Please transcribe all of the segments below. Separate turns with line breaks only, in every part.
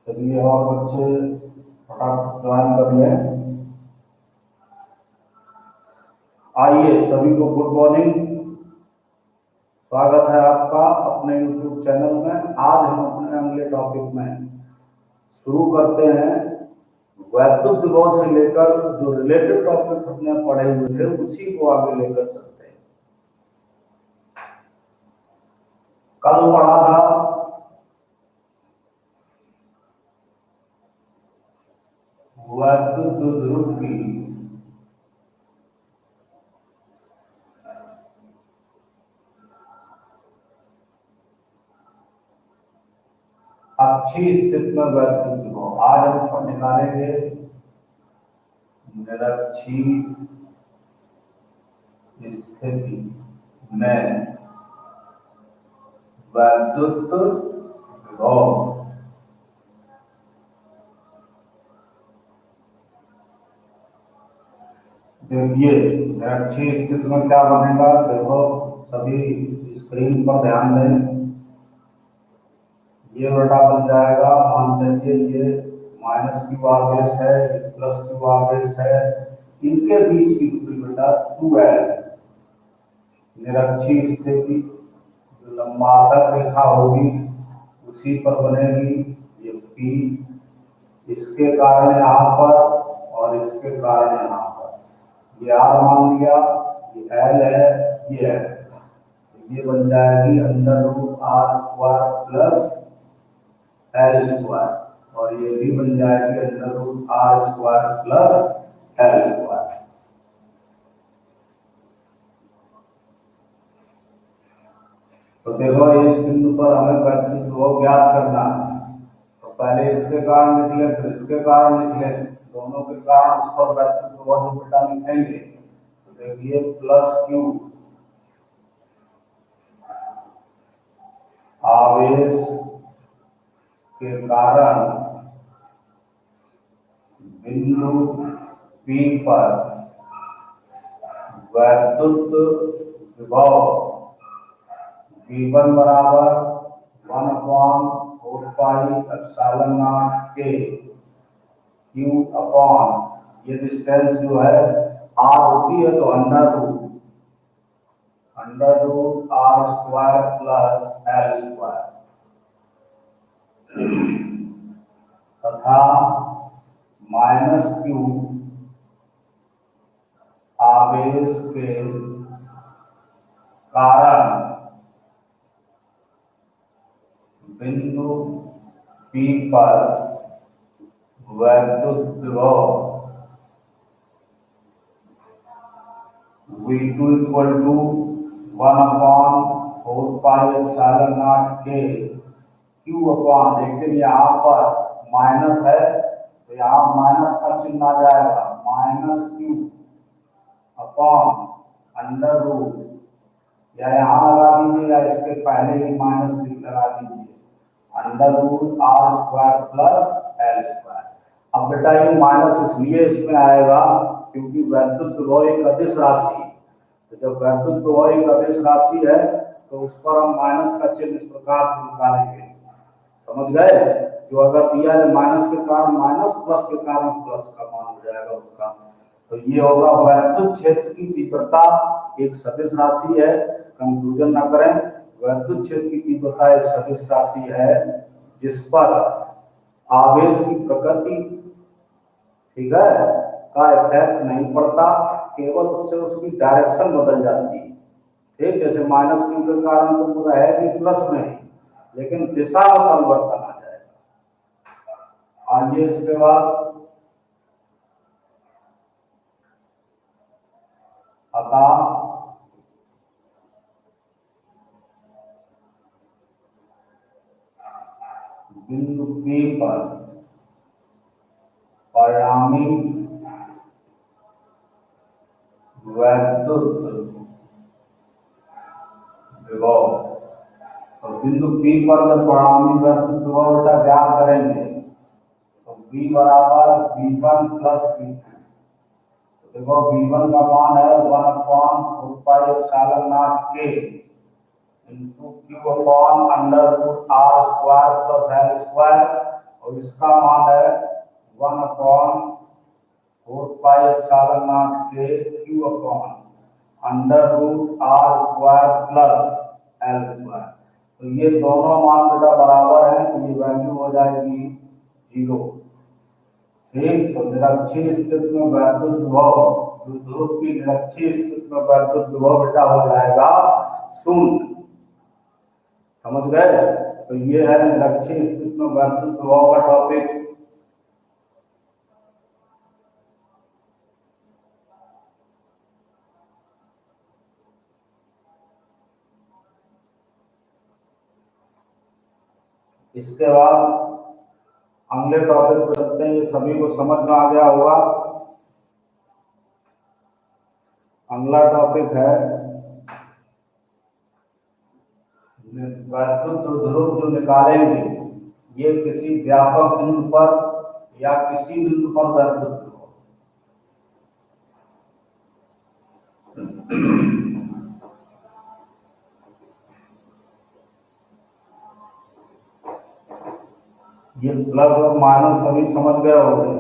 चलिए और बच्चे फटाफट ज्वाइन कर लें। आइए सभी को गुड मॉर्निंग, स्वागत है आपका अपने YouTube चैनल में। आज हम अपने अगले टॉपिक में शुरू करते हैं। वैद्युत विभव से लेकर जो रिलेटेड टॉपिक हमने पढ़े हुए थे उसी को आगे लेकर चलते हैं। कल पढ़ा था वैद्युत ध्रुव की अच्छी स्थिति में वैद्युत विभव। आज हम निकालेंगे निरक्षीय स्थिति में वैद्युत विभव। देखिए निरक्षीय स्थिति में क्या बनेगा, देखो सभी स्क्रीन पर ध्यान दें। ये बेटा बन जाएगा, मान लीजिए ये माइनस क्यू आवेश है, प्लस क्यू आवेश है, इनके बीच की दूरी बेटा 2L। निरक्षीय स्थिति लंबावत रेखा होगी उसी पर बनेगी ये P, इसके कारण यहाँ पर और इसके कारण यहाँ पर ये R मान लिया, ये L है, ये है, ये बन जाएगी √R² प्लस L² और ये भी बन जाएगी √R² प्लस L²। तो देखो इस बिंदु पर हमें वैद्युत विभव ज्ञात करना है। तो पहले इसके कारण निकले फिर इसके कारण निकले, दोनों के कारण उस पर वैद्युत विभव जो बेटा लिखेंगे। तो देखिए प्लस Q आवेश के कारण बिंदु P पर वैद्युत विभव V1 बराबर 1/4πε0 के Q अपॉन ये डिस्टेंस जो है R होती है तो √R² प्लस L² तथा -Q आवेश के कारण बिंदु P पर वैद्युत विभव V2 = 1/4πε0 के Q अपॉन, लेकिन यहाँ पर माइनस है तो यहाँ माइनस का चिन्ह आ जाएगा, -Q अपॉन √, या यहाँ लगा दीजिए या इसके पहले ही माइनस लगा दीजिए, √R² प्लस L²। अब बेटा ये माइनस इसलिए इसमें आएगा क्योंकि वैद्युत विभव एक अदिश राशि है। तो जब वैद्युत विभव एक अदिश राशि है तो उस पर हम माइनस का चिन्ह इस प्रकार से निकालेंगे, समझ गए। जो अगर दिया है माइनस के कारण माइनस, प्लस के कारण प्लस का मान हो जाएगा उसका। तो ये होगा वैद्युत क्षेत्र की तीव्रता एक सदिश राशि है, कंफ्यूजन ना करें। वैद्युत क्षेत्र की तीव्रता एक सदिश राशि है जिस पर आवेश की प्रकृति, ठीक है, का इफेक्ट नहीं पड़ता, केवल उससे उसकी डायरेक्शन बदल जाती है। ठीक, जैसे -Q के कारण तो पूरा है कि प्लस में, लेकिन दिशा में परिवर्तन आ जाएगा। आइए इसके बाद अतः बिंदु P पर परिणामी वैद्युत विभव। तो बिंदु P पर जब परिणामी वैद्युत विभव बेटा ज्ञात करेंगे तो V बराबर V1 प्लस V2। तो देखो V1 का मान है 1/4πε0 के Q upon √R² plus L²। और इसका मान है 1/4πε0 के Q upon √r² plus L²। तो ये दोनों मान बेटा बराबर हैं, तो ये वैल्यू हो जाएगी 0। ठीक, तो निरक्षीय स्थिति में वैद्युत विभव, ध्रुव की निरक्षीय स्थिति में वैद्युत विभव बेटा हो जाएगा 0। समझ गए? तो ये है निरक्षीय स्थिति में वैद्युत विभव का टॉपिक। इसके बाद अगले टॉपिक पे चलते हैं। ये सभी को समझ में आ गया होगा। अगला टॉपिक है वैद्युत ध्रुव जो निकालेंगे, ये किसी व्यापक बिंदु पर या किसी बिंदु पर वैद्युत ध्रुव। ये प्लस और माइनस सभी समझ गए होंगे।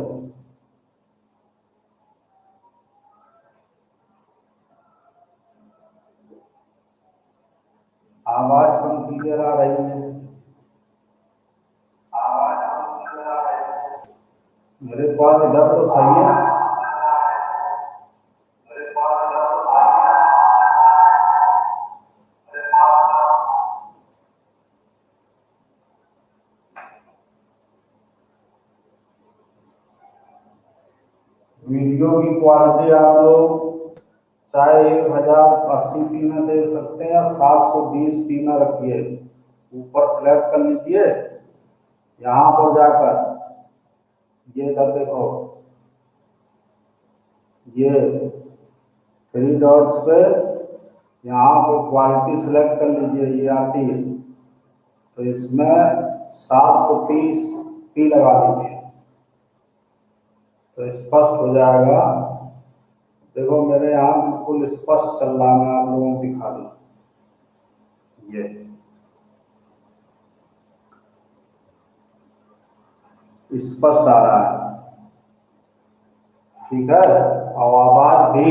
आवाज कम क्लियर आ रही है। मेरे पास इधर तो सही है। वीडियो की क्वालिटी आप लोग चाहे 1080p में देख सकते हैं या 720p में रखिए। ऊपर सेलेक्ट कर लीजिए, यहाँ पर जाकर ये इधर देखो, ये 3 डॉट्स पे यहाँ पे क्वालिटी सेलेक्ट कर लीजिए, ये आती है। तो इसमें 730p लगा लीजिए तो स्पष्ट हो जाएगा। देखो मेरे यहाँ बिल्कुल स्पष्ट चल रहा है, मैं आप लोगों को दिखा दूं। ये स्पष्ट आ रहा है, ठीक है। और आवाज भी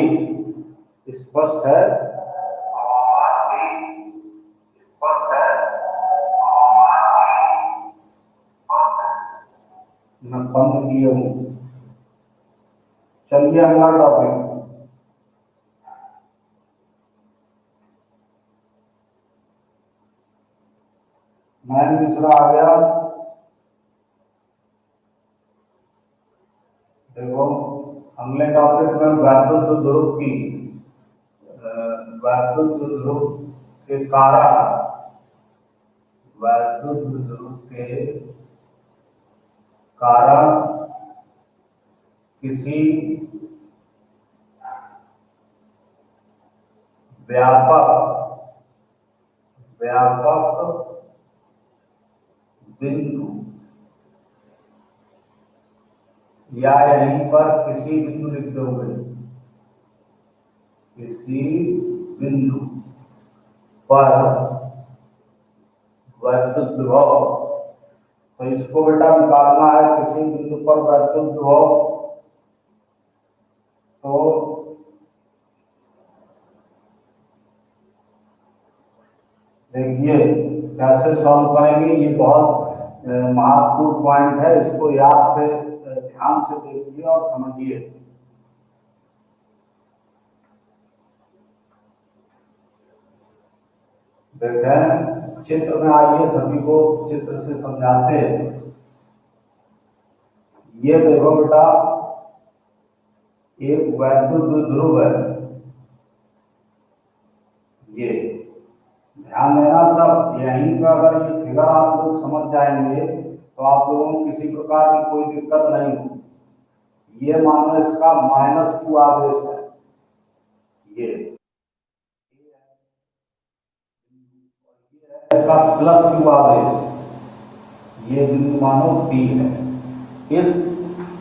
स्पष्ट है, मैं बंद किए हूँ। चलिए अगला टॉपिक। नयन मिश्रा आ गया। देखो अगले टॉपिक में वैद्युत ध्रुव की वैद्युत ध्रुव के कारण, वैद्युत ध्रुव के कारण किसी व्यापक बिंदु या यहीं पर किसी बिंदु लिख दोगे, किसी बिंदु पर वैद्युत विभव। तो इसको बेटा निकालना है, किसी बिंदु पर वैद्युत विभव। तो देखिए कैसे सॉल्व करेंगे, ये बहुत महत्वपूर्ण पॉइंट है। इसको याद से ध्यान से देखिए और समझिए। देखें चित्र में, आइए सभी को चित्र से समझाते हैं। ये देखो बेटा एक वैद्युत ध्रुव है, ये ध्यान देना सब। यहीं पर अगर ये फिगर आप लोग समझ जाएंगे तो आप लोगों को किसी प्रकार की कोई दिक्कत नहीं होगी। ये मानो इसका -q आवेश है, ये इसका +q आवेश, ये बिंदु मानो P है। इस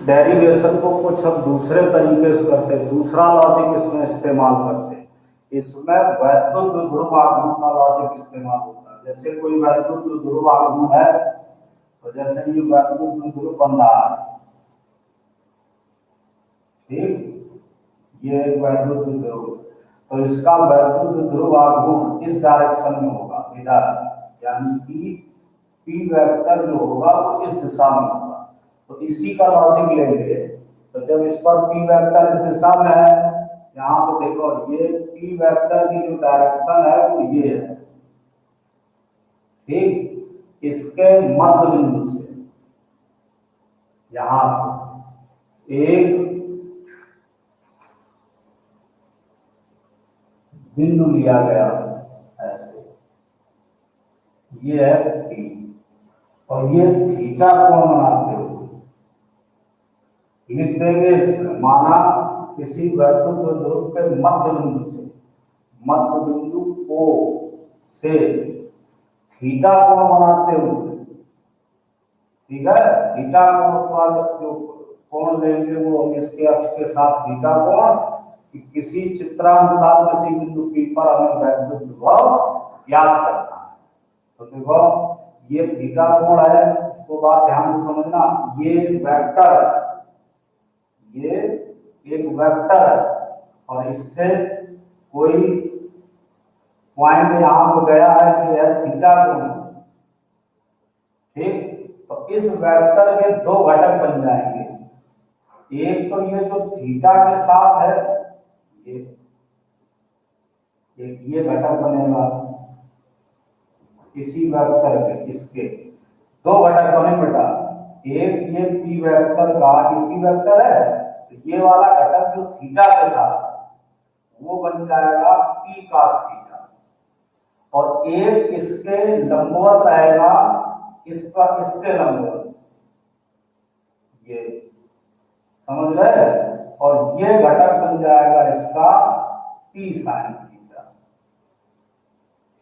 डेरिवेशन को कुछ हम दूसरे तरीके से करते हैं, दूसरा लॉजिक इसमें इस्तेमाल करते हैं। इसमें वैद्युत ध्रुव आगमन का लॉजिक इस्तेमाल होता है। जैसे कोई वैद्युत ध्रुव आगमन है, तो जैसे ये वैद्युत ध्रुव बन रहा है, ठीक, ये एक वैद्युत ध्रुव, तो इसका वैद्युत ध्रुव आघूर्ण इस डायरेक्शन में होगा, इधर, यानी कि पी वेक्टर जो होगा वो इस दिशा में होगा। तो इसी का लॉजिक लेंगे, तो जब इस पर पी वेक्टर इस दिशा में है, यहाँ पे देखो ये पी वेक्टर की जो डायरेक्शन है वो ये है, ठीक, इसके मध्य बिंदु से, यहां से एक बिंदु लिया गया ऐसे, ये है पी, और ये थीटा कोण बनाते हुए लिख देंगे इसमें, माना किसी वैद्युत ध्रुव के मध्य बिंदु से, मध्य बिंदु O से थीटा कोण बनाते हुए, ठीक है, थीटा कोण पर जो कोण लेंगे वो हम इसके अक्ष के साथ थीटा कोण, कि किसी चित्रानुसार किसी बिंदु P पर हमें वैद्युत ध्रुव याद करना है। तो देखो ये थीटा कोण है, उसको बात ध्यान से समझना, ये वेक्टर है, ये एक वेक्टर है, और इससे कोई पॉइंट यहां पर गया है कि यह थीटा कोण से, ठीक, तो इस वेक्टर के दो घटक बन जाएंगे, एक तो ये जो थीटा के साथ है, ये एक ये घटक बनेगा इसी वेक्टर के, इसके दो घटक बने बेटा, एक ये पी वेक्टर का, ये पी वेक्टर है, तो ये वाला घटक जो थीटा के साथ वो बन जाएगा पी cos थीटा, और एक इसके लंबवत रहेगा, इसका इसके लंबवत, ये समझ गए, और ये घटक बन जाएगा इसका पी sin थीटा,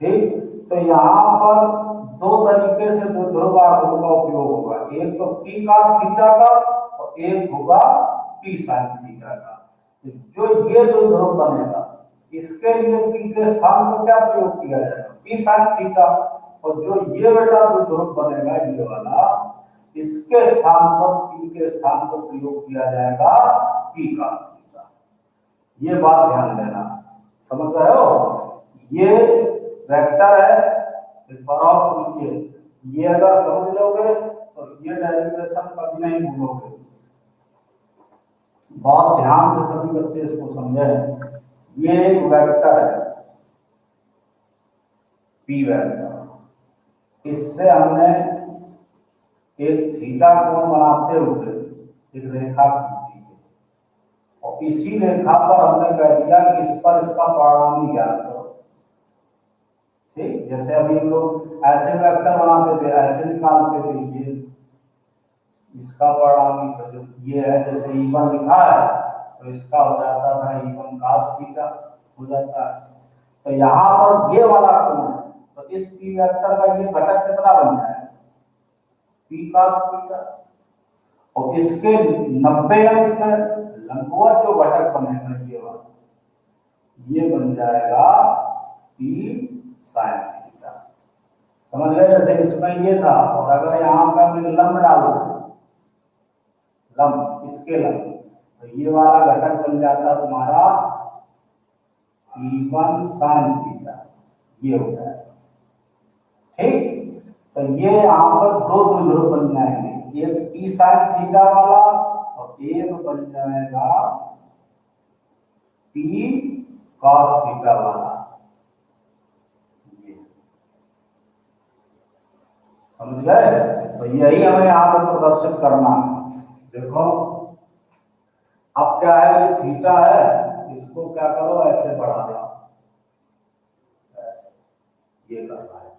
ठीक। तो यहाँ पर दो तरीके से ध्रुव आघूर्ण का उपयोग होगा, एक तो पी cos थीटा का और एक होगा पी sin थीटा का। तो जो ये जो ध्रुव बनेगा इसके लिए पी के स्थान पर क्या प्रयोग किया जाएगा, पी sin थीटा, और जो ये बेटा जो ध्रुव बनेगा ये वाला, इसके स्थान पर पी के स्थान पर प्रयोग किया जाएगा पी cos थीटा। ये बात ध्यान देना, समझ रहे हो, ये वेक्टर है, एक बार और समझिए, ये अगर समझ लोगे तो ये डेरिवेशन कभी नहीं भूलोगे, बहुत ध्यान से सभी बच्चे इसको समझें। ये एक वेक्टर है पी वेक्टर, इससे हमने एक थीटा कोण बनाते हुए एक रेखा खींची है, और इसी रेखा पर हमने कह दिया कि इस पर इसका परिणामी ज्ञात करो, ठीक। जैसे अभी हम लोग ऐसे वेक्टर बनाते थे, ऐसे निकालते थे, ये इसका परिणामी जो ये है, जैसे E1 लिखा है तो इसका हो जाता था E1 cos थीटा हो जाता है। तो यहाँ पर ये वाला कोण है, तो इस पी वेक्टर का ये घटक कितना बन जाएगा, पी cos थीटा, और इसके 90 अंश में लंबवत जो घटक बनेगा ये वाला, ये बन जाएगा पी sin थीटा, समझ गए। जैसे इसमें ये था, और अगर यहाँ पे हम लंब डालो, लंब इसके लंब, तो ये वाला घटक बन जाता तुम्हारा E1 sin थीटा, ये हो जाएगा, ठीक। तो ये यहाँ पर दो ध्रुव बन जाएंगे, एक पी sin थीटा वाला और एक बन जाएगा पी cos थीटा वाला, समझ गए। तो यही हमें यहाँ पर प्रदर्शित करना है। देखो अब क्या है, ये थीटा है, इसको क्या करो ऐसे बढ़ा दो, ऐसे ये करना है।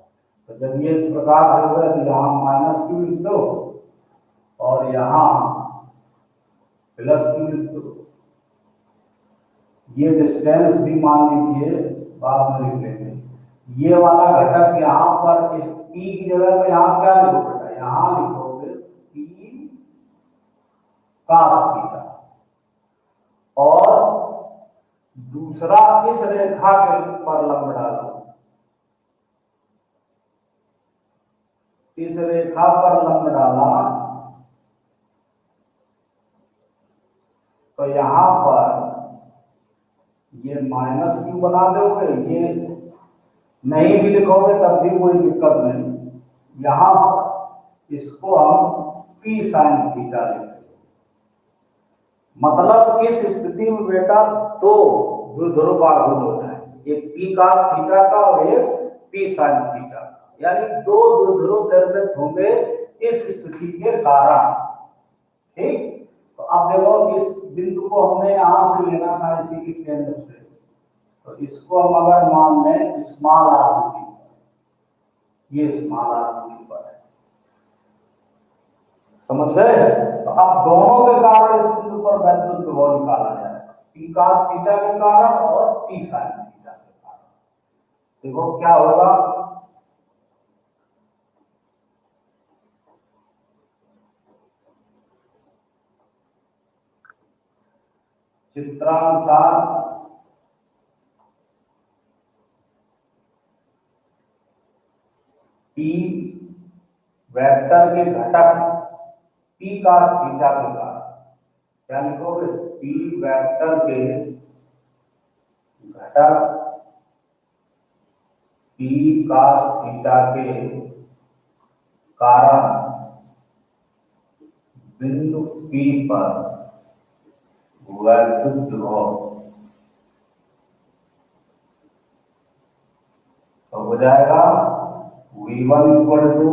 तो जब ये इस प्रकार हो गया तो यहाँ माइनस क्यू लिख दो और यहाँ प्लस क्यू लिख दो, ये डिस्टेंस भी मान लीजिए, बाद में लिख लेंगे। ये वाला घटक यहाँ पर इस पी की जगह पे यहाँ क्या लिखोगे, यहाँ लिखोगे पी cos थीटा, और दूसरा इस रेखा के पर लंब डालो, इस रेखा पर लंब डाला तो यहां पर ये माइनस क्यू बना दोगे, ये नहीं भी लिखोगे तब भी कोई दिक्कत नहीं। यहां पर इसको हम पी साइन थीटा लिखेंगे। मतलब इस स्थिति में बेटा दो ध्रुव आघूर्ण हो जाएंगे, एक पी cos थीटा का और एक पी साइन थीटा का, यानी दो ध्रुव निर्मित होंगे इस स्थिति के कारण। ठीक, तो अब देखो इस बिंदु को हमने यहां से लेना था इसी के केंद्र से, तो इसको हम अगर मान लें स्मॉल आर दूरी पर, ये स्मॉल आर दूरी पर है, समझ गए। तो अब दोनों के कारण इस बिंदु पर वैद्युत विभव निकाला जाएगा, पी cos थीटा के कारण और पी sin थीटा के कारण। देखो क्या होगा, चित्रानुसार पी वेक्टर के घटक पी cos थीटा के कारण, क्या लिखोगे, पी वेक्टर के घटक पी cos थीटा के कारण बिंदु P पर वैद्युत विभव तो हो जाएगा V1 इक्वल टू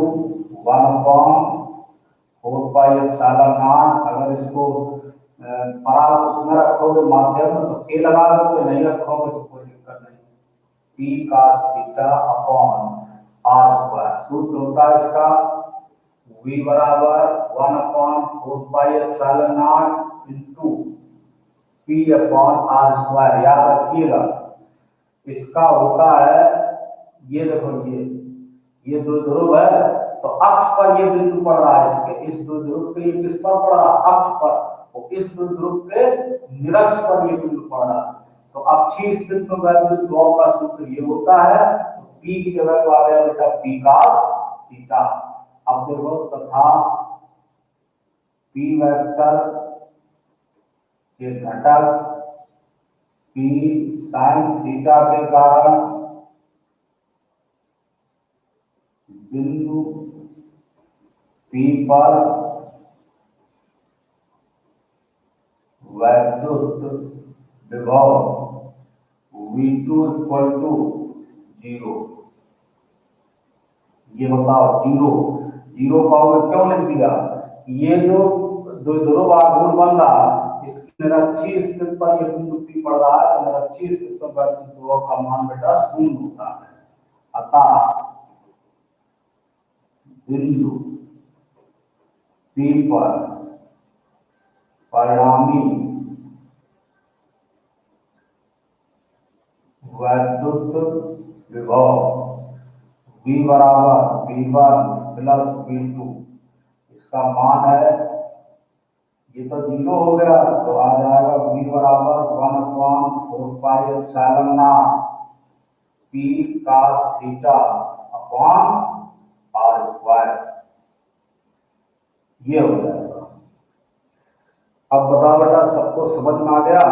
1/4πε0। अगर इसको परावर्त उसमें रखोगे माध्यम में तो के लगा दोगे, नहीं रखोगे तो कोई दिक्कत नहीं, P cos theta upon r square. सूत्र होता है इसका V बराबर 1/4πε0 into P upon r square. याद रखिएगा इसका होता है, ये देखो ये दो ध्रुव है, तो अक्ष पर ये बिंदु पड़ रहा है, इसके इस दो ध्रुव पे ये किस पर पड़ रहा है, अक्ष पर, और इस दो ध्रुव पे निरक्ष पर ये बिंदु पड़ रहा है। तो अक्षीय स्थिति में वैद्युत विभव का सूत्र ये होता है, तो पी की जगह तो आ गया बेटा पी cos थीटा। अब देखो तथा पी वेक्टर के घटक पी sin थीटा के कारण बिंदु P पर वैद्युत विभव V2 इक्वल टू 0। ये बताओ जीरो पाओगे क्यों लिख दिया, ये जो दो ध्रुव आघूर्ण बन रहा इसकी निरक्षीय स्थिति पर ये बिंदु P पड़ रहा है, तो निरक्षीय स्थिति पर वैद्युत विभव का मान बेटा शून्य होता है। अतः बिंदु P पर परिणामी वैद्युत विभव V बराबर V1 प्लस V2, इसका मान है, ये तो 0 हो गया तो आ जाएगा V बराबर 1/4πε0 P cos theta upon r square, ये हो जाएगा। अब बताओ बेटा सबको समझ में आ गया,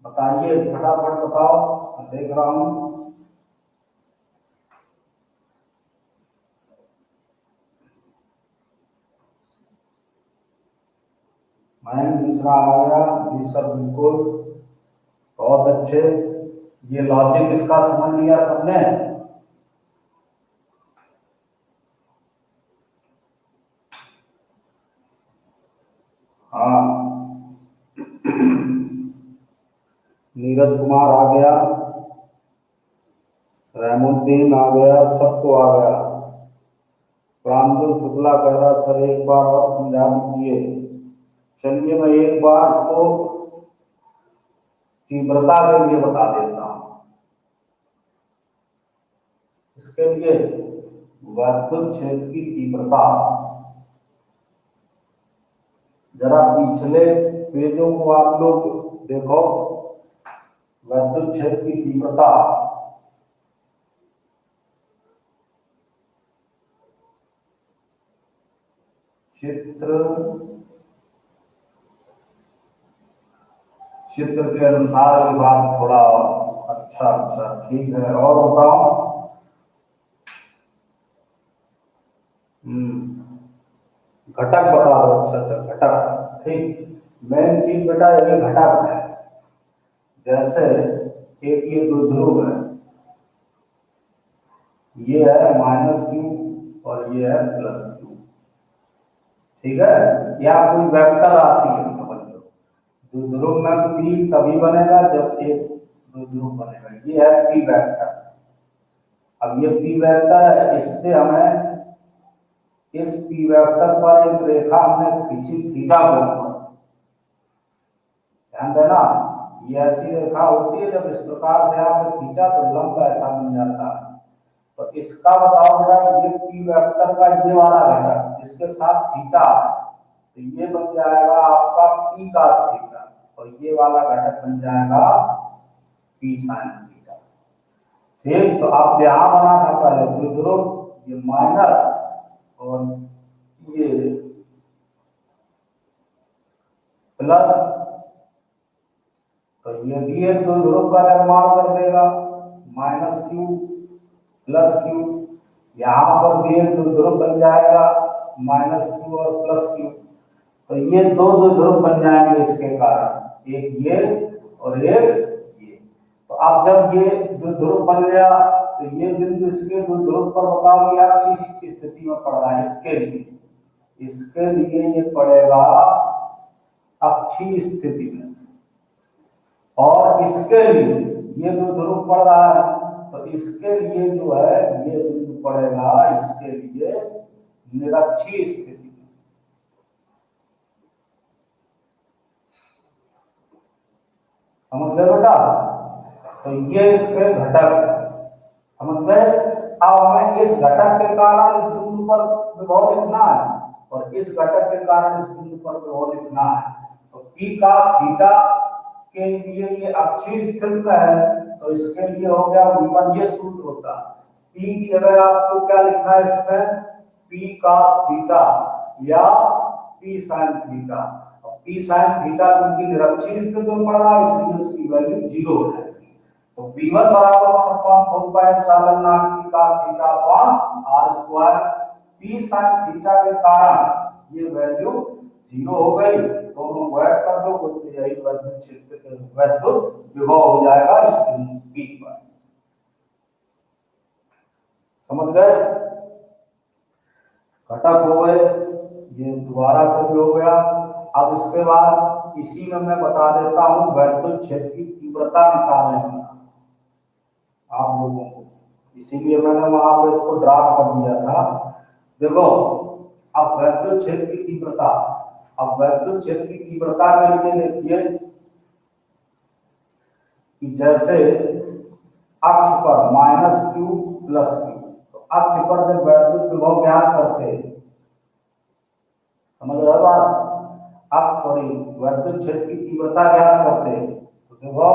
बताइए फटाफट बताओ, देख रहा हूं। मयंक मिश्रा आ गया जी सर, बिल्कुल बहुत अच्छे, ये लॉजिक इसका समझ लिया सबने। हाँ नीरज कुमार आ गया, रहमुद्दीन आ गया, सबको आ गया। प्रांजल शुक्ला कह रहा सर एक बार और समझा दीजिए। चलिए मैं एक बार इसको तीव्रता के लिए बता देता हूं। इसके लिए वैद्युत क्षेत्र की तीव्रता जरा पिछले पेजों को आप लोग देखो, वैद्युत क्षेत्र की तीव्रता चित्र चित्र के अनुसार विभाग थोड़ा अच्छा अच्छा ठीक है। और बताओ। घटक बता दो। अच्छा अच्छा घटक ठीक। मेन चीज बेटा यही घटक है। जैसे एक ये द्विध्रुव है, ये है -q और ये है +q। ठीक है, या कोई वेक्टर राशि है समझ लो। द्विध्रुव में p तभी बनेगा जब एक द्विध्रुव बनेगा। ये है p वेक्टर। अब ये p वेक्टर है, इससे हमें इस p वेक्टर पर एक रेखा हमने खींची थीटा के ऊपर। ध्यान देना, ये ऐसी रेखा होती है, जब इस प्रकार से आपने खींचा तो लंब ऐसा बन जाता है। तो इसका बताओ बेटा, ये p वेक्टर का ये वाला घटक जिसके साथ थीटा है, तो ये बन जाएगा आपका p cos थीटा, और ये वाला घटक बन जाएगा p sin थीटा। ठीक, तो आप यहां बना था पहले द्विध्रुव, ये माइनस और ये प्लस, तो ये भी एक द्विध्रुव का निर्माण कर देगा, -q +q। यहाँ पर भी एक द्विध्रुव बन जाएगा, -q और +q। तो ये दो द्विध्रुव बन जाएंगे इसके कारण, एक ये और एक ये। तो अब जब ये द्विध्रुव बन गया तो ये बिंदु इसके द्विध्रुव पर बताओ क्या अच्छी स्थिति में पड़ रहा है। इसके लिए ये पड़ेगा अच्छी स्थिति में, और इसके लिए ये द्विध्रुव पड़ रहा है, तो इसके लिए जो है ये बिंदु पड़ेगा इसके लिए निरक्षीय स्थिति में। समझ गए बेटा? तो ये इसके घटक समझ गए। अब हमें इस घटक के कारण इस बिंदु पर विभव लिखना है, और इस घटक के कारण इस बिंदु पर विभव लिखना है। तो p cos थीटा के लिए ये अक्षीय स्थिति में है, तो इसके लिए हो गया V1। ये सूत्र होता है, p की जगह आपको क्या लिखना है इसमें, p cos थीटा या p sin theta. p sin theta क्योंकि निरक्षीय स्थिति में पड़ रहा है, इसलिए उसकी वैल्यू 0 हो जाएगी। तो V1 बराबर 1/4 p cos theta upon r²। p sin theta के कारण ये वैल्यू 0 हो गई, दोनों ऐड कर दो तो यही विद्युत क्षेत्र विद्युत विभव हो जाएगा इस बिंदु P पर। समझ गए? घटक हो गए, ये दोबारा से भी हो गया। अब इसके बाद इसी में मैं बता देता हूं विद्युत क्षेत्र की तीव्रता निकालने का आप लोगों को, इसीलिए मैंने वहां पर इसको ड्रा कर दिया था। देखो, अब विद्युत क्षेत्र की तीव्रता, अब विद्युत क्षेत्र की तीव्रता के लिए देखिए कि जैसे अक्ष पर -q +q, तो अक्ष पर जब विद्युत विभव ज्ञात करते हैं, समझ रहे बात, अब सॉरी विद्युत क्षेत्र की तीव्रता ज्ञात करते हैं, तो देखो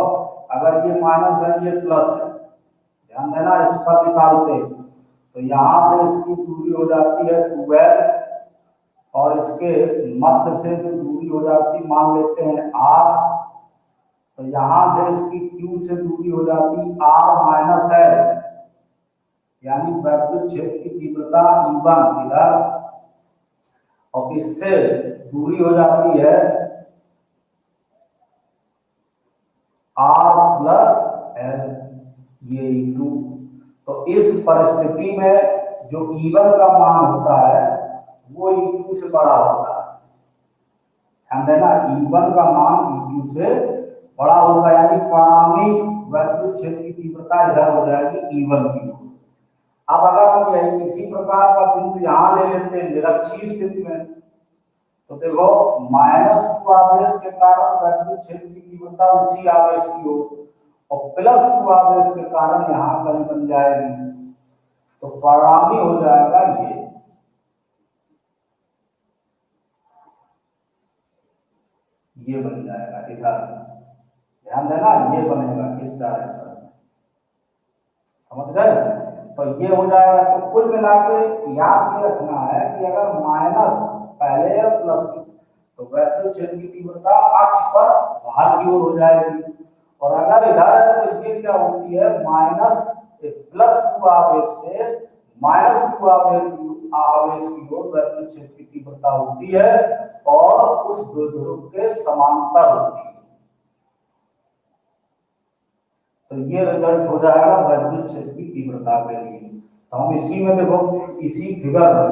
अगर ये माइनस है ये प्लस है, ध्यान देना, इस पर निकालते तो यहां से इसकी दूरी हो जाती है 2l, और इसके मध्य से जो दूरी हो जाती मान लेते हैं r, तो यहां से इसकी q से दूरी हो जाती r - l, यानी विद्युत क्षेत्र की तीव्रता E1 इधर, और इससे दूरी हो जाती है r + l, ये E2। तो इस परिस्थिति में जो E1 का मान होता है वो E2 से बड़ा होता है। ध्यान देना, E1 का मान E2 से बड़ा होगा, यानी परिणामी विद्युत क्षेत्र की तीव्रता इधर हो जाएगी E1 की। अब अगर हम यही इसी प्रकार का बिंदु यहां ले लेते हैं निरक्षीय स्थिति में, तो देखो -q आवेश के कारण विद्युत क्षेत्र की तीव्रता उसी आवेश की हो, और +q आवेश के कारण यहां कहीं बन जाएगी, तो परिणामी हो जाएगा ये बन जाएगा इधर। ध्यान देना, ये बनेगा इस डायरेक्शन में। समझ गए? तो ये हो जाएगा। तो कुल मिला के याद ये रखना है कि अगर माइनस पहले या प्लस तो वैद्युत क्षेत्र की तीव्रता अक्ष पर बाहर की ओर हो जाएगी, और अगर इधर है तो ये क्या होती है, माइनस प्लस q आवेश से माइनस q आवेश की ओर वैद्युत क्षेत्र की तीव्रता होती है और उस द्विध्रुव के समांतर होती है। तो ये रिजल्ट हो जाएगा वैद्युत क्षेत्र की तीव्रता के लिए। तो हम इसी में देखो, इसी फिगर में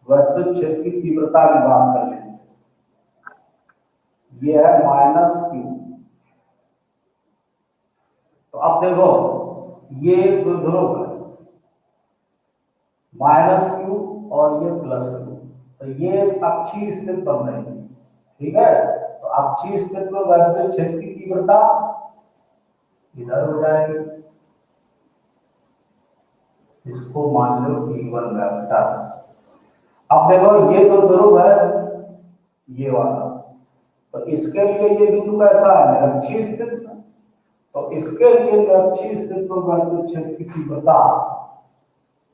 वैद्युत क्षेत्र की तीव्रता की बात कर लेंगे। ये है माइनस q। तो अब देखो ये द्विध्रुव है, माइनस q और ये प्लस q, तो ये अक्षीय स्थिति बन रही है, ठीक है। तो अक्षीय स्थिति में वैद्युत क्षेत्र की तीव्रता इधर हो जाएगी, इसको मान लो T1 वेक्टर। अब देखो ये तो ध्रुव है ये वाला, तो इसके लिए ये बिंदु कैसा है, निरक्षीय स्थिति में, तो इसके लिए निरक्षीय स्थिति में वैद्युत क्षेत्र की तीव्रता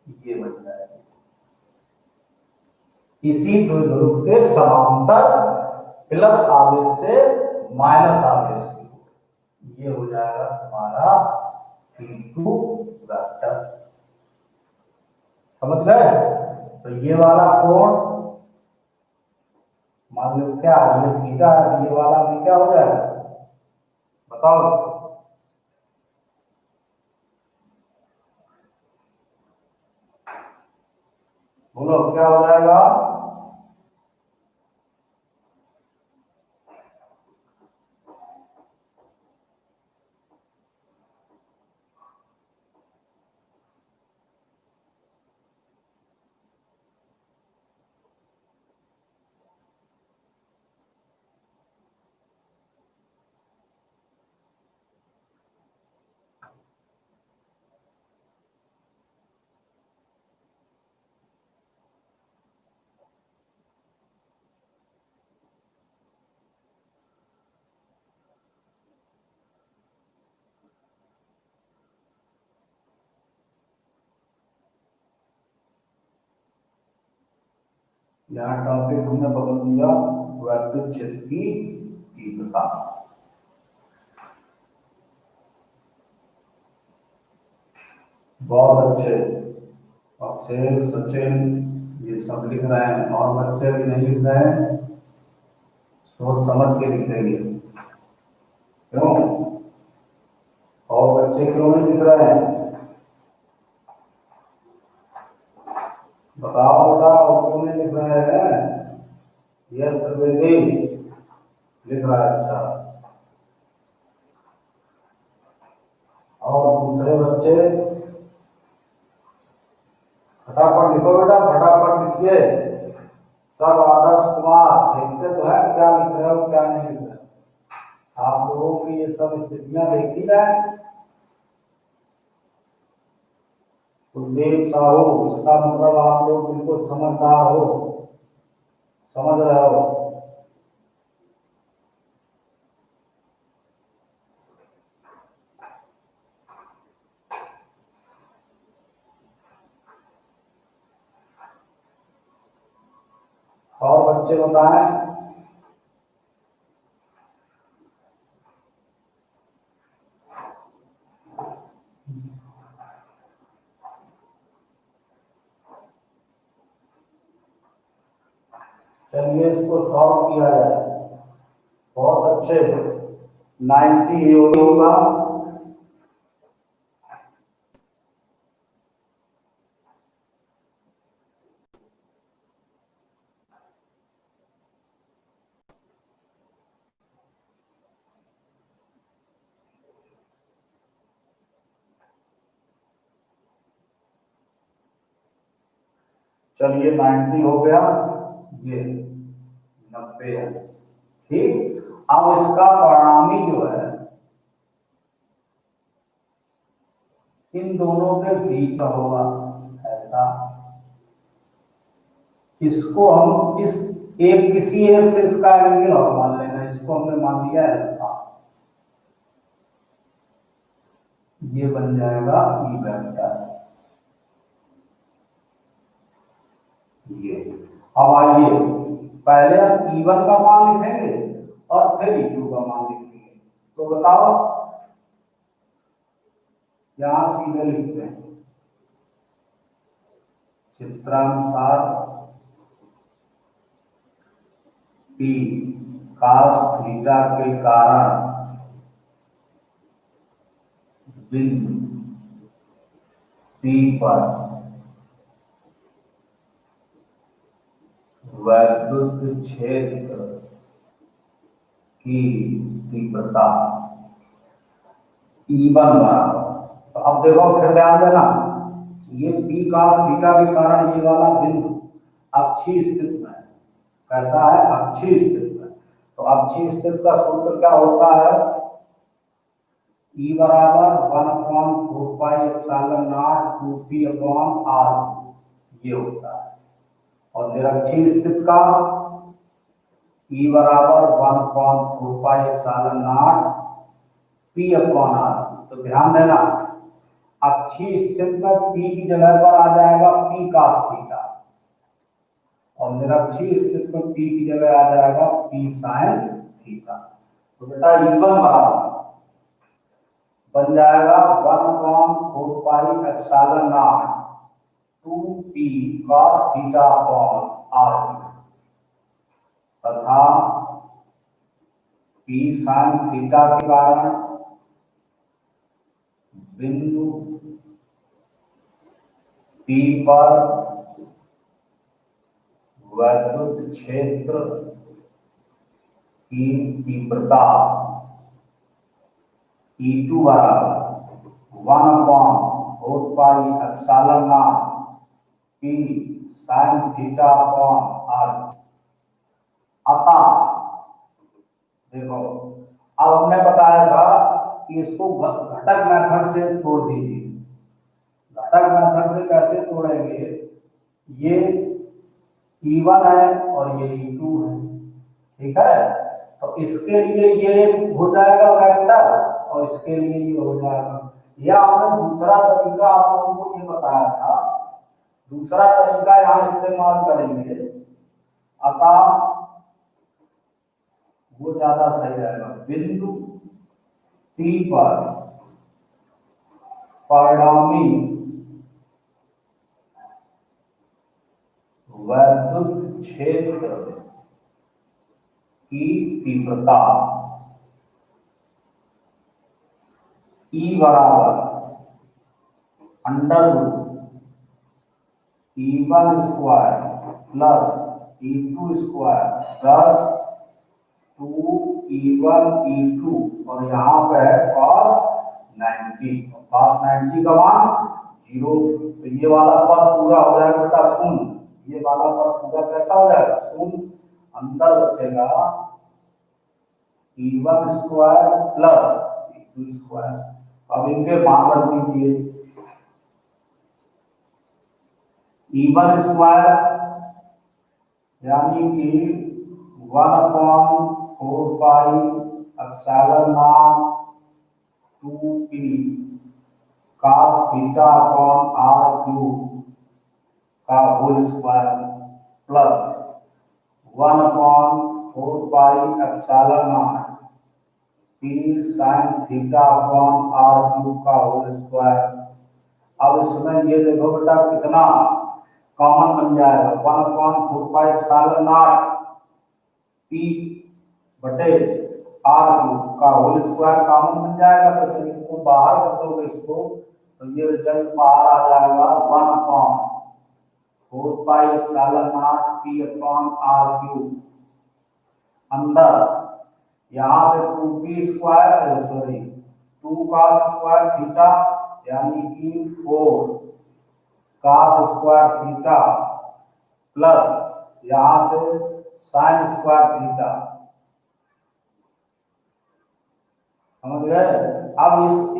ये बन जाएगी इसी द्विध्रुव के समांतर प्लस आवेश से माइनस आवेश की, ये हो जाएगा तुम्हारा T2 वेक्टर। समझ गए। तो ये वाला कोण मान लो क्या, ये थीटा है, ये वाला भी क्या हो जाएगा बताओ, बोलो क्या हो जाएगा। यहाँ टॉपिक हमने बदल दिया वैद्युत क्षेत्र की तीव्रता। बहुत अच्छे अक्षय सचिन ये सब लिख रहे हैं, और बच्चे भी नहीं लिख रहे हैं, सोच समझ के लिखेंगे क्यों, और बच्चे क्यों नहीं लिख रहे हैं बताओ बताओ, क्यों नहीं लिख रहे हैं। यस त्रिवेदी लिख रहा है, अच्छा, और दूसरे बच्चे फटाफट लिखो बेटा, फटाफट लिखिए। सब आदर्श कुमार देखते तो है क्या लिख रहे हो क्या नहीं लिख रहे, आप लोगों की ये सब स्थितियां देखी जाए। कुलदीप साहू, इसका मतलब आप लोग बिल्कुल समझदार हो, समझ रहे हो। और बच्चे बताएं। चलिए इसको सॉल्व किया जाए। बहुत अच्छे, 90 होगा। चलिए 90 हो गया, ये 90 है, ठीक। अब इसका परिणामी जो है इन दोनों के बीच का होगा ऐसा, इसको हम इस एक किसी एक से इसका एंगल और मान लेना, इसको हमने मान लिया अल्फा, ये बन जाएगा ई वेक्टर। ये। अब आइए पहले हम E1 का मान लिखेंगे और फिर E2 का मान लिखेंगे। तो बताओ, यहां सीधे लिखते हैं चित्रानुसार P cos थीटा के कारण बिंदु P पर वैद्युत क्षेत्र की तीव्रता E1 बराबर। तो अब देखो, फिर ध्यान देना, ये P cos थीटा के कारण ये वाला बिंदु अक्षीय स्थिति में है। कैसा है? अक्षीय स्थिति में। तो अक्षीय स्थिति का सूत्र क्या होता है? E बराबर 1/4πε0 2P/r, ये होता है। और निरक्षीय स्थिति का E बराबर 1/4πε0 P/r। तो ध्यान देना, अक्षीय स्थिति में P की जगह पर आ जाएगा P cos थीटा, और निरक्षीय स्थिति में P की जगह आ जाएगा P sin थीटा। तो बेटा E1 बराबर बन जाएगा 1/4πε0 2P cos थीटा r, तथा P sin थीटा के कारण बिंदु P पर वैद्युत क्षेत्र की तीव्रता E2 बराबर 1/4πε0 P sin थीटा r। अतः देखो, अब हमने बताया था कि इसको घटक मेथड से तोड़ दीजिए। घटक मेथड से कैसे तोड़ेंगे? ये E1 है और ये E2 है, ठीक है। तो इसके लिए ये हो जाएगा वेक्टर और इसके लिए ये हो जाएगा। या हमने दूसरा तरीका आप लोगों को ये बताया था, दूसरा तरीका यहाँ इस्तेमाल करेंगे, अतः वो ज्यादा सही रहेगा। बिंदु P पर परिणामी वैद्युत क्षेत्र की तीव्रता E बराबर √E1 square plus E2 square plus 2E1 E2, और यहाँ पे है cos 90। cos 90 का मान 0। तो ये वाला पद पूरा हो जाएगा बेटा शून्य, ये वाला पद पूरा कैसा हो जाएगा? शून्य। अंदर बचेगा E1 square plus E2 square. अब इनके मान रख दीजिए। E1 स्क्वायर यानी कि 1/4πε0 2P cos थीटा r³ का whole square plus 1/4πε0 P sin theta r³ का होल स्क्वायर। अब इसमें ये देखो बेटा कितना कॉमन बन जाएगा, 1/4πε0 P बटे r³ का होल स्क्वायर कॉमन बन जाएगा। तो जब इनको बाहर कर दोगे इसको, तो ये रिजल्ट बाहर आ जाएगा 1/4πε0 P/r³। अंदर यहाँ से 2P square, sorry 2 cos square theta यानी कि 4 cos स्क्वायर थीटा प्लस यहाँ से sin स्क्वायर थीटा। समझ गए? अब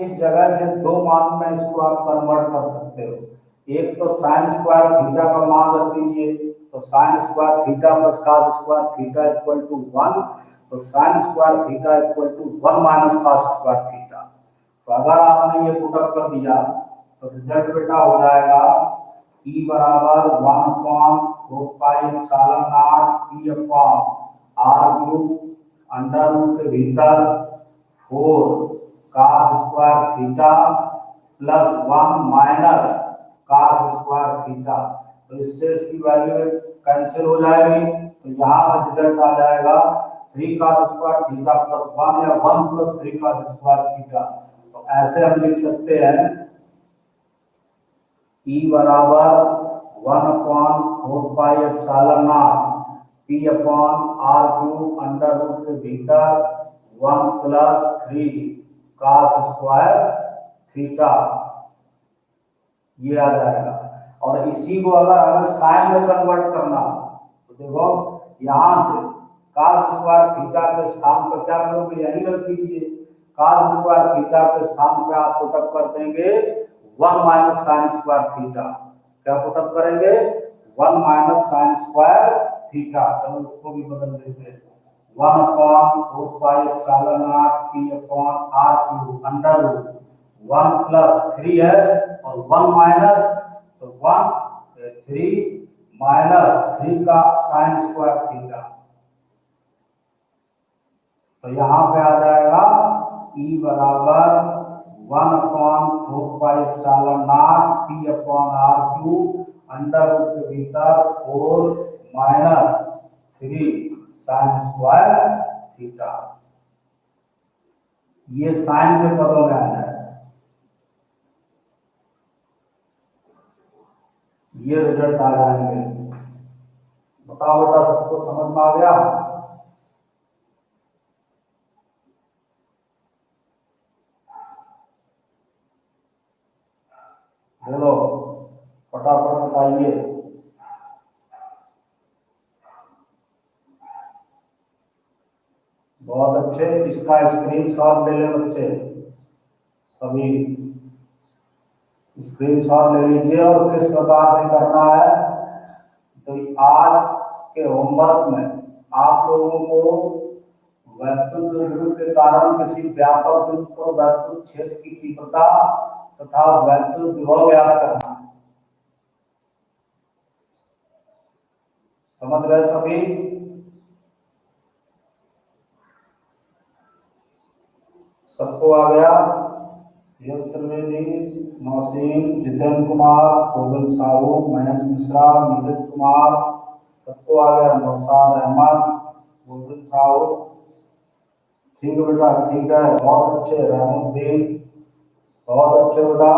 इस जगह से दो मान में इसको आप कन्वर्ट कर सकते हो। एक तो sin स्क्वायर थीटा का मान रख दीजिए, तो sin square theta plus cos square theta equal to 1। तो sin square theta equal to 1 minus cos square theta. तो अगर आपने ये पुट अप कर दिया तो रिजल्ट बेटा हो जाएगा ई बराबर 1/4 p upon r cube under root के भीतर 4 cos square theta plus 1 minus cos square theta. तो इससे इसकी वैल्यू कैंसिल हो जाएगी, तो यहाँ से रिजल्ट आ जाएगा 3 cos स्क्वायर थीटा प्लस 1 या 1 प्लस 3 cos स्क्वायर थीटा। तो ऐसे हम लिख सकते हैं ई बराबर 1/4 p upon r cube under root के भीतर 1 प्लस 3 cos स्क्वायर थीटा, ये आ जाएगा। और इसी को अगर हमें साइन में कन्वर्ट करना तो देखो यहाँ से cos स्क्वायर थीटा के स्थान पर क्या करोगे, यही रख दीजिए। cos स्क्वायर थीटा के स्थान पे आप पुटअप कर देंगे 1 माइनस साइन स्क्वायर थीटा। क्या पुटअप करेंगे, 1 माइनस साइन स्क्वायर थीटा। चलो उसको भी बदल देते हैं, 1/4 p upon r cube under root 1 प्लस 3 है और 1 माइनस, तो 1 3 माइनस 3 का साइन स्क्वायर थीटा। तो यहाँ पे आ जाएगा ई बराबर 1/4 p upon r cube under root के भीतर 4 माइनस 3 साइन स्क्वायर थीटा। ये साइन के पदों में आ जाएगा। ये रिजल्ट आ जाएंगे। बताओ बेटा, सबको समझ में आ गया? बोलो फटाफट बताइए। बहुत अच्छे, इसका स्क्रीनशॉट ले ले बच्चे, सभी स्क्रीनशॉट ले लीजिए। और किस प्रकार से करना है, तो आज के होमवर्क में आप लोगों को वैद्युत द्रव्यों के कारण किसी व्यापक बिंदु पर वैद्युत क्षेत्र की तीव्रता तथा वैद्युत विभव ज्ञात करना है। समझ रहे सभी? सबको आ गया? त्रिवेदी, नौसीन, जितेंद्र कुमार, गोविंद साहू, मयंक मिश्रा, नीरज कुमार, सबको आ गया? नौशाद अहमद, गोविंद साहू, ठीक है बेटा, ठीक है, बहुत अच्छे। रहमुद्दीन, बहुत अच्छे बेटा,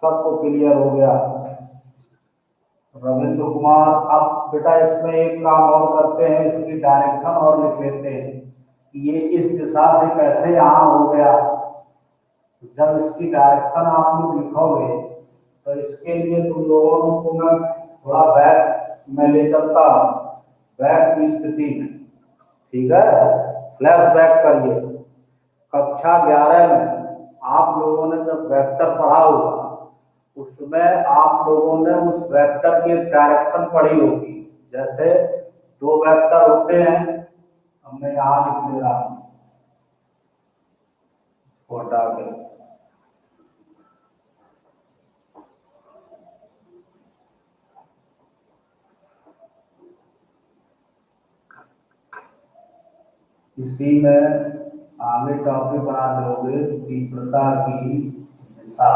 सबको क्लियर हो गया। रविंद्र कुमार, अब बेटा इसमें एक काम और करते हैं, इसकी डायरेक्शन और लिख लेते हैं, ये इस दिशा से कैसे यहाँ हो गया। जब इसकी डायरेक्शन आप लोग लिखोगे तो इसके लिए तुम लोगों को मैं थोड़ा बैक में ले चलता हूँ, बैक की स्थिति में, ठीक है? फ्लैश बैक करिए। कक्षा 11 में आप लोगों ने जब वेक्टर पढ़ा होगा उसमें आप लोगों ने उस वेक्टर की डायरेक्शन पढ़ी होगी। जैसे 2 वेक्टर होते हैं, अब मैं यहाँ लिख दे रहा हूँ, हटा के इसी में आगे टॉपिक बना दोगे तीव्रता की दिशा।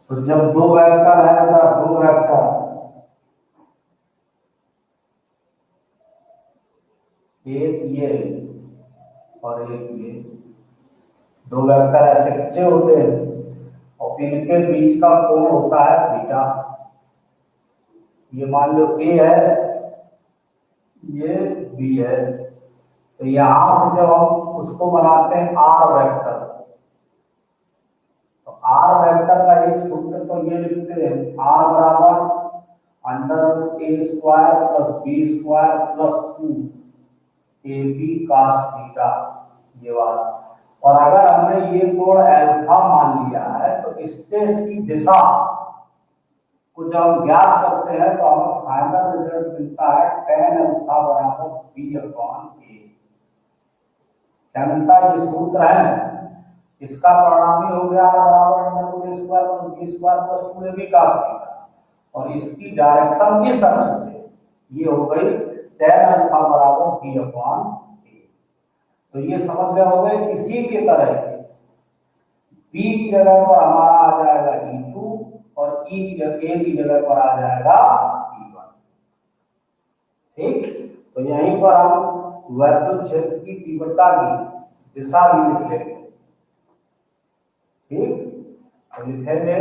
तो जब 2 वेक्टर है तो 2 वेक्टर, एक ये और एक ये, 2 वेक्टर ऐसे खींचे होते हैं और इनके बीच का कोण होता है थीटा। ये मान लो ए है, ये बी है, तो यहां से जब हम उसको बनाते हैं आर वेक्टर, तो आर वेक्टर का एक सूत्र तो ये लिखते हैं, आर बराबर √a² + b² + 2ab cos theta, ये वाला। और अगर हमने ये कोण अल्फा मान लिया है तो इससे इसकी दिशा को जब हम ज्ञात करते हैं तो हमें फाइनल रिजल्ट मिलता है tan अल्फा बराबर b/a। क्या मिलता है? ये सूत्र है, इसका परिणामी हो गया r बराबर under root a square plus b square plus 2ab cos theta, और इसकी डायरेक्शन इस अक्ष से ये हो गई tan अल्फा बराबर b अपॉन a। तो ये समझ गए हो गए। इसी के तरह b की जगह पर हमारा आ जाएगा e2 और e की जगह a की जगह पर आ जाएगा e1। ठीक, तो यहीं पर हम वैद्युत क्षेत्र की तीव्रता की दिशा भी लिख लेंगे। ठीक, तो लिखेंगे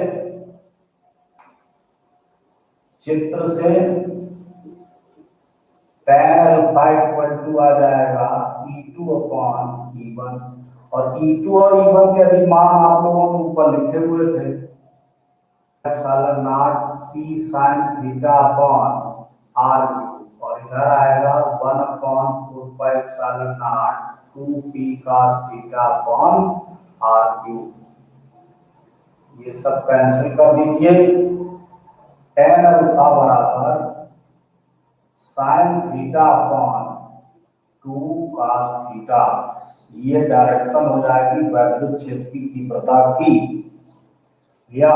चित्र से tan अल्फा इक्वल टू आ जाएगा e2 अपॉन e1, और e2 और e1 के अभी मान आप लोगों ने ऊपर लिखे हुए थे, not p sin theta upon r cube, और इधर आएगा 1 upon 4 pi epsilon not 2p cos theta upon r cube. ये सब कैंसिल कर दीजिए। tan अल्फा बराबर sin theta upon 2 cos theta, ये डायरेक्शन हो जाएगी वैद्युत क्षेत्र की तीव्रता की, या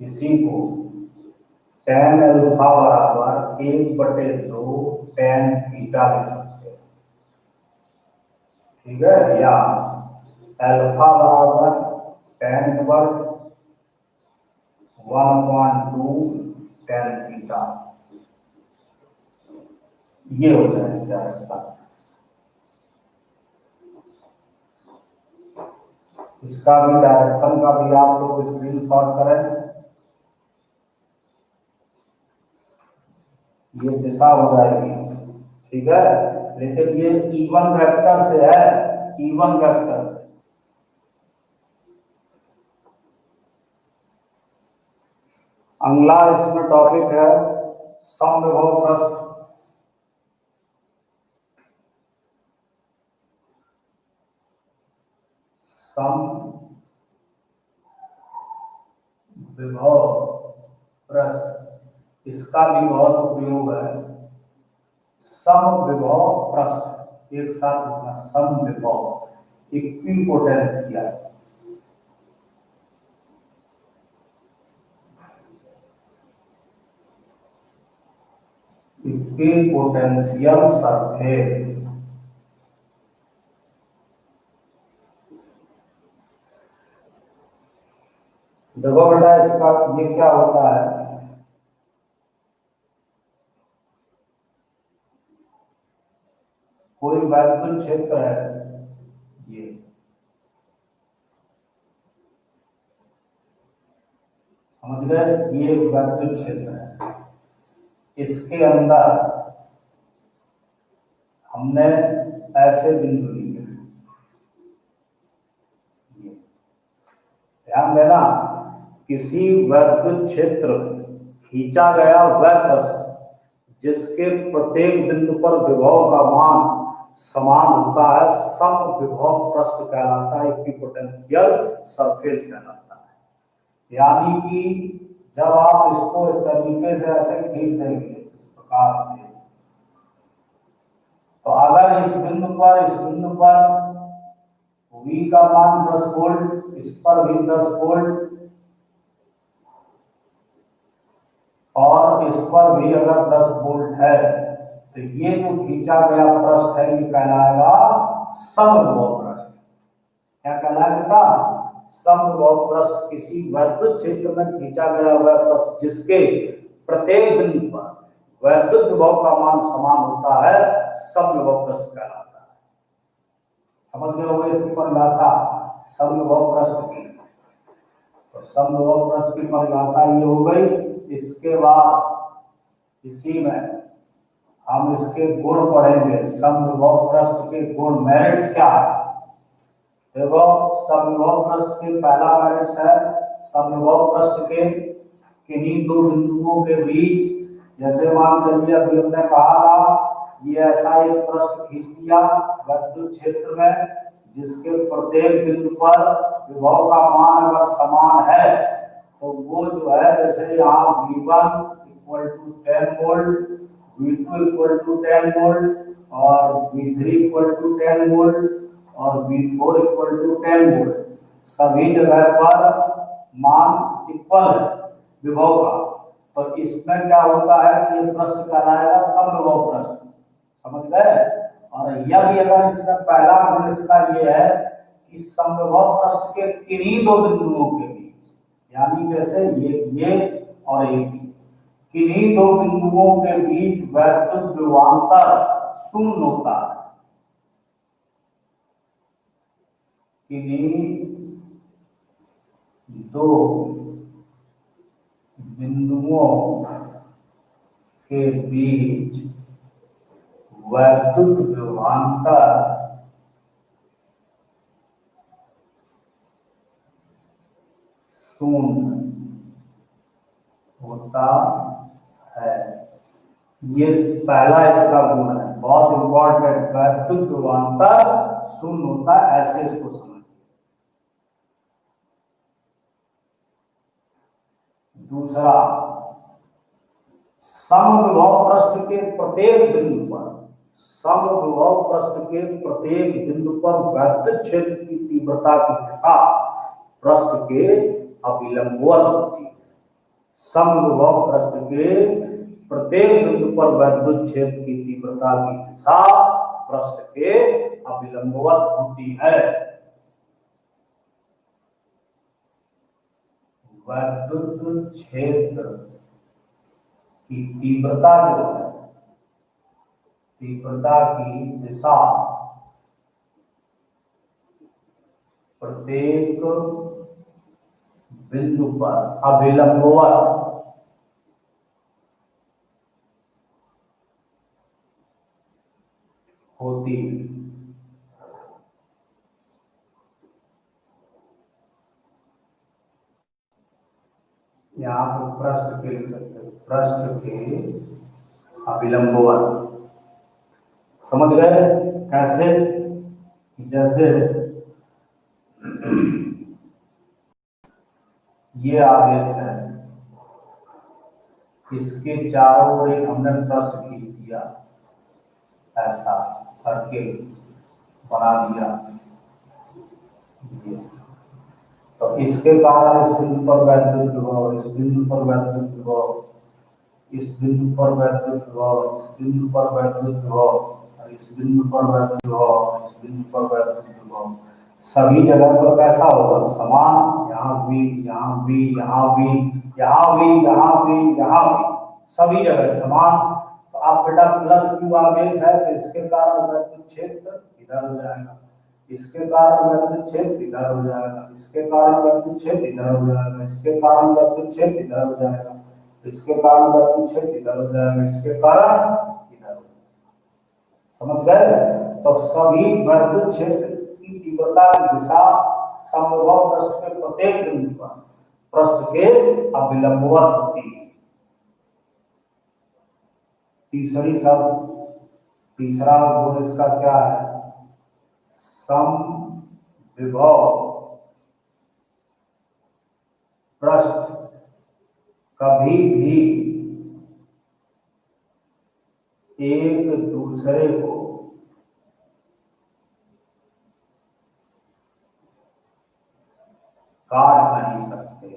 इसी को tan अल्फा बराबर 1/2 tan थीटा लिख सकते हैं। ठीक है, या अल्फा बराबर tan वर्ग 1/2 tan थीटा, ये हो जाएगा डायरेक्शन। इसका भी डायरेक्शन का भी आप लोग स्क्रीनशॉट करें। ये दिशा हो जाएगी। ठीक है, लेकिन ये E1 वेक्टर से है, E1 वेक्टर से। अगला इसमें टॉपिक है समविभव पृष्ठ। समविभव पृष्ठ, इसका भी बहुत उपयोग है। समविभव पृष्ठ एक साथ लिखना, समविभव इक्विपोटेंशियल। Equipotential surface. देखो बेटा, इसका ये क्या होता है, कोई वैद्युत क्षेत्र है, ये समझ गए, ये वैद्युत क्षेत्र है। इसके अंदर हमने ऐसे बिंदु लिए, ध्यान देना, किसी वैद्युत क्षेत्र खींचा गया वह पृष्ठ जिसके प्रत्येक बिंदु पर विभव का मान समान होता है, समविभव पृष्ठ कहलाता है, इक्विपोटेंशियल सरफेस कहलाता है। यानी कि जब आप इसको इस तरीके से ऐसे खींच देंगे इस प्रकार से, तो अगर इस बिंदु पर V का मान 10 वोल्ट, इस पर भी 10 वोल्ट, और इस पर भी अगर 10 वोल्ट है, तो ये जो खींचा गया पृष्ठ है ये कहलाएगा समविभव पृष्ठ। क्या कहलाएगा? समविभव पृष्ठ किसी वैद्युत क्षेत्र में खींचा गया हुआ पृष्ठ जिसके प्रत्येक बिंदु पर वैद्युत विभव का मान समान होता है, समविभव पृष्ठ कहलाता है। समझ गए होंगे इसकी परिभाषा समविभव पृष्ठ की। तो समविभव पृष्ठ की परिभाषा ये हो गई। इसके बाद इसी में हम इसके गुण पढ़ेंगे, समविभव पृष्ठ के गुण, मेरिट्स क्या है। देखो, समविभव पृष्ठ के पहला मेरिट्स है, समविभव पृष्ठ के किन्हीं दो बिंदुओं के बीच, जैसे मान चलिए अभी हमने कहा था, ये ऐसा एक पृष्ठ खींच लिया वैद्युत क्षेत्र में जिसके प्रत्येक बिंदु पर विभव का मान अगर समान है, तो वो जो है, जैसे यहाँ V1 equal to 10 volt, V2 equal to 10 volt और V3 इक्वल टू 10 वोल्ट, और V4 इक्वल टू 10 वोल्ट, सभी जगह पर मान इक्वल है विभव का, तो इसमें क्या होता है कि ये पृष्ठ कहलाएगा समविभव पृष्ठ, समझ गए। और यदि अगर इसमें पहला गुण इसका ये है कि समविभव पृष्ठ के किन्हीं दो बिंदुओं के बीच, यानी जैसे ये और ये किन्हीं दो बिंदुओं के बीच वैद्युत विभवांतर शून्य होता है, किन्हीं दो बिंदुओं के बीच वैद्युत विभवांतर शून्य होता है। ये पहला इसका गुण है, बहुत इंपॉर्टेंट, वैद्युत विभवांतर शून्य होता है, ऐसे इसको समझ। दूसरा, समविभव पृष्ठ के प्रत्येक बिंदु पर, समविभव पृष्ठ के प्रत्येक बिंदु पर वैद्युत क्षेत्र की तीव्रता की दिशा पृष्ठ के अभिलंबवत होती है। समविभव पृष्ठ के प्रत्येक बिंदु पर वैद्युत क्षेत्र की तीव्रता की दिशा पृष्ठ के अभिलंबवत होती है। वैद्युत क्षेत्र की तीव्रता जो है, तीव्रता की दिशा प्रत्येक बिंदु पर अभिलंबवत होती है। यहाँ पर पृष्ठ के लिख सकते हैं, पृष्ठ के अभिलंबवत, समझ गए कैसे? जैसे ये आवेश है, इसके चारों ओर हमने पृष्ठ खींच दिया, ऐसा सर्किल बना दिया, तो इसके कारण इस बिंदु पर वैद्युत विभव, इस बिंदु पर वैद्युत विभव, इस बिंदु पर वैद्युत विभव, इस बिंदु पर वैद्युत विभव, इस बिंदु पर वैद्युत विभव, इस बिंदु पर वैद्युत विभव, सभी जगह पर कैसा होगा? समान। यहाँ भी, यहाँ भी, यहाँ भी, यहाँ भी, यहाँ भी, यहाँ भी, सभी जगह समान। तो आप बेटा प्लस क्यू आवेश है, तो इसके कारण वैद्युत क्षेत्र इधर हो जाएगा, इसके कारण वैद्युत क्षेत्र इधर हो जाएगा, इसके कारण वैद्युत क्षेत्र इधर हो जाएगा, इसके कारण वैद्युत क्षेत्र इधर हो जाएगा, इसके कारण वैद्युत क्षेत्र इधर हो जाएगा, इसके कारण इधर हो जाएगा। समझ गए? तो सभी वैद्युत क्षेत्र की तीव्रता की दिशा समविभव पृष्ठ के प्रत्येक बिंदु पर पृष्ठ के अभिलंबवत होती है। तीसरी शब्द, तीसरा गुण इसका क्या है? समविभव पृष्ठ कभी भी एक दूसरे को काट नहीं सकते।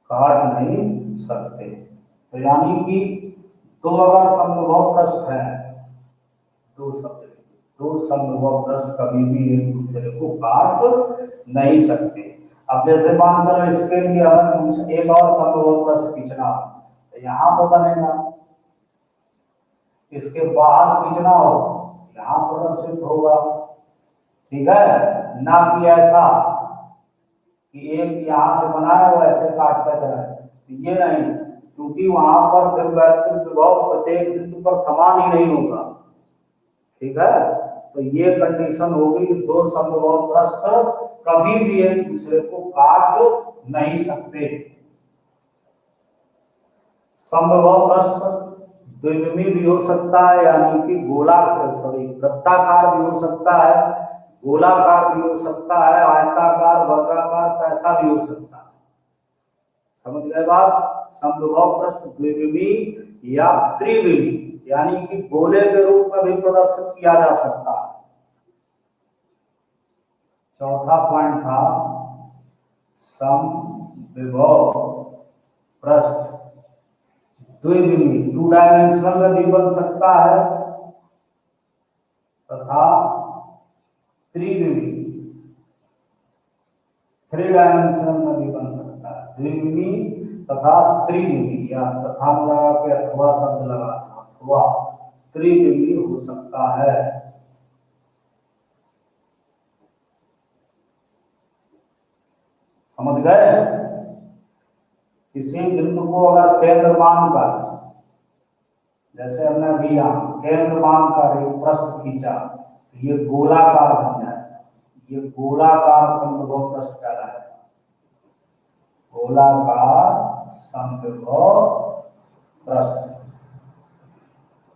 काट नहीं सकते, तो यानी कि दो अगर समविभव पृष्ठ है, दो समविभव पृष्ठ कभी भी एक दूसरे को काट नहीं सकते। अब जैसे मान चलो इसके लिए हमें एक और समविभव पृष्ठ खींचना, तो यहाँ पर बनेगा, इसके बाहर खींचना हो, यहाँ प्रदर्शित होगा, ठीक है ना? कि ऐसा कि एक यहाँ से बनाया हुआ ऐसे काटता चला, ये नहीं, क्योंकि वहां पर फिर वैद्युत विभव प्रत्येक बिंदु पर समान ही नहीं होगा, ठीक है? तो ये कंडीशन होगी कि दो समविभव पृष्ठ कभी भी एक दूसरे को काट नहीं सकते। समविभव पृष्ठ द्विविमी भी हो सकता है, यानी कि वृत्ताकार भी हो सकता है, गोलाकार भी हो सकता है, आयताकार, वर्गाकार, कैसा भी हो सकता है। समझ गए बात। समविभव पृष्ठ द्विविमी या त्रिविमी यानी कि गोले के रूप में भी प्रदर्शित किया जा सकता है। चौथा पॉइंट था समविभव पृष्ठ द्विविमी, 2 डायमेंशनल में भी बन सकता है तथा त्रिविमी 3 डायमेंशनल में भी बन सकता है। द्विविमी तथा त्रिविमी या तथा लगा के अथवा शब्द लगाना, अथवा त्रिविमी हो सकता है। समझ गए। किसी बिंदु को अगर केंद्र मानकर, जैसे हमने अभी यहाँ केंद्र मानकर एक पृष्ठ खींचा, ये गोलाकार बन जाएगा, ये गोलाकार समविभव पृष्ठ कहलाएगा, गोलाकार समविभव पृष्ठ।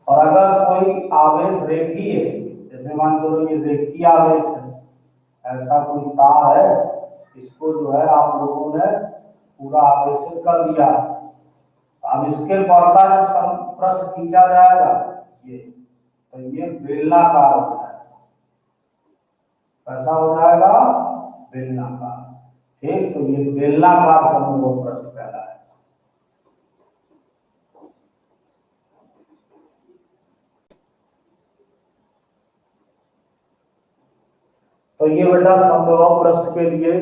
और अगर कोई आवेश रेखीय है, जैसे मान चलो ये रेखीय आवेश है, ऐसा कोई तार है, इसको जो है आप लोगों ने पूरा आवेशित कर दिया, अब इसके पर्दा जब पृष्ठ खींचा जाएगा ये, तो ये बेलनाकार हो जाएगा। कैसा हो जाएगा? बेलनाकार। ठीक, तो ये बेलनाकार समविभव पृष्ठ कहलाएगा। तो ये बेटा समविभव पृष्ठ के लिए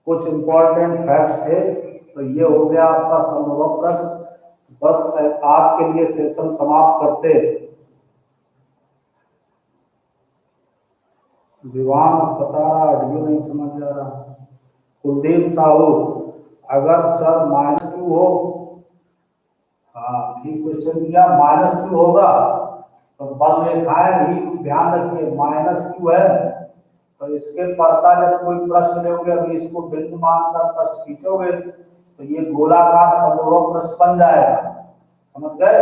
कुछ इंपॉर्टेंट फैक्ट्स थे। तो ये हो गया आपका समविभव पृष्ठ। बस आज के लिए सेशन समाप्त करते। विवान बता रहा, ऑडियो नहीं समझ आ रहा। कुलदीप साहू, अगर सर -2 हो, हाँ ठीक क्वेश्चन दिया, -2 होगा तो बल रेखाएं भी ध्यान रखिए, -2 है तो इसके पर्दा जब कोई पृष्ठ लोगे, अभी इसको बिंदु मानकर पृष्ठ खींचोगे तो ये गोलाकार समविभव पृष्ठ बन जाएगा। समझ गए।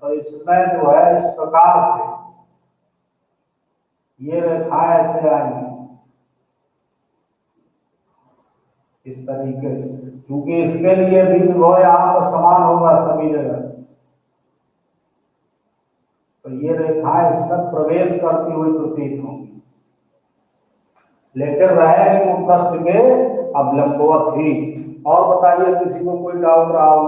तो इसमें जो है इस प्रकार से ये रेखाएं ऐसे आएंगी इस तरीके से, क्योंकि इसके लिए भी विभव यहाँ पर समान होगा सभी जगह, तो ये रेखाएं इसमें प्रवेश करती हुई प्रतीत होंगी, लेकिन रहेगी वो पृष्ठ के अवलंबवत ही। और बताइए किसी को कोई डाउट रहा हो?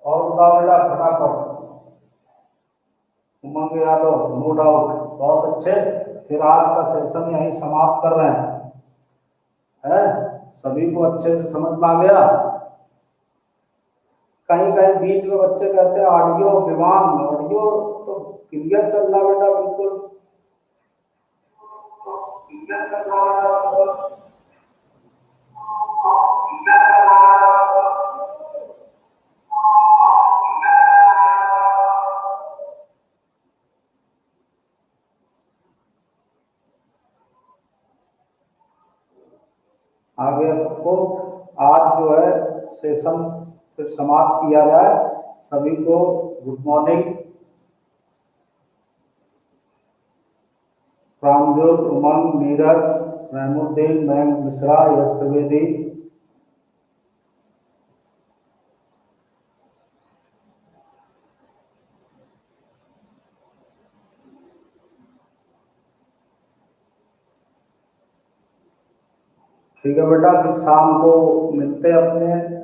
और बताओ बेटा फटाफट। उमंग यादव, नो डाउट, बहुत अच्छे। फिर आज का सेशन यहीं समाप्त कर रहे हैं। सभी को अच्छे से समझ में आ गया? कहीं कहीं बीच में बच्चे कहते हैं ऑडियो विमान, ऑडियो तो क्लियर चल रहा बेटा, बिल्कुल क्लियर चल रहा बेटा। आ गया सबको? आज जो है सेशन फिर समाप्त किया जाए। सभी को गुड मॉर्निंग। प्रांजल, उमंग, नीरज, रहमुद्दीन, मयंक मिश्रा, यश त्रिवेदी। ठीक है बेटा, फिर शाम को मिलते हैं अपने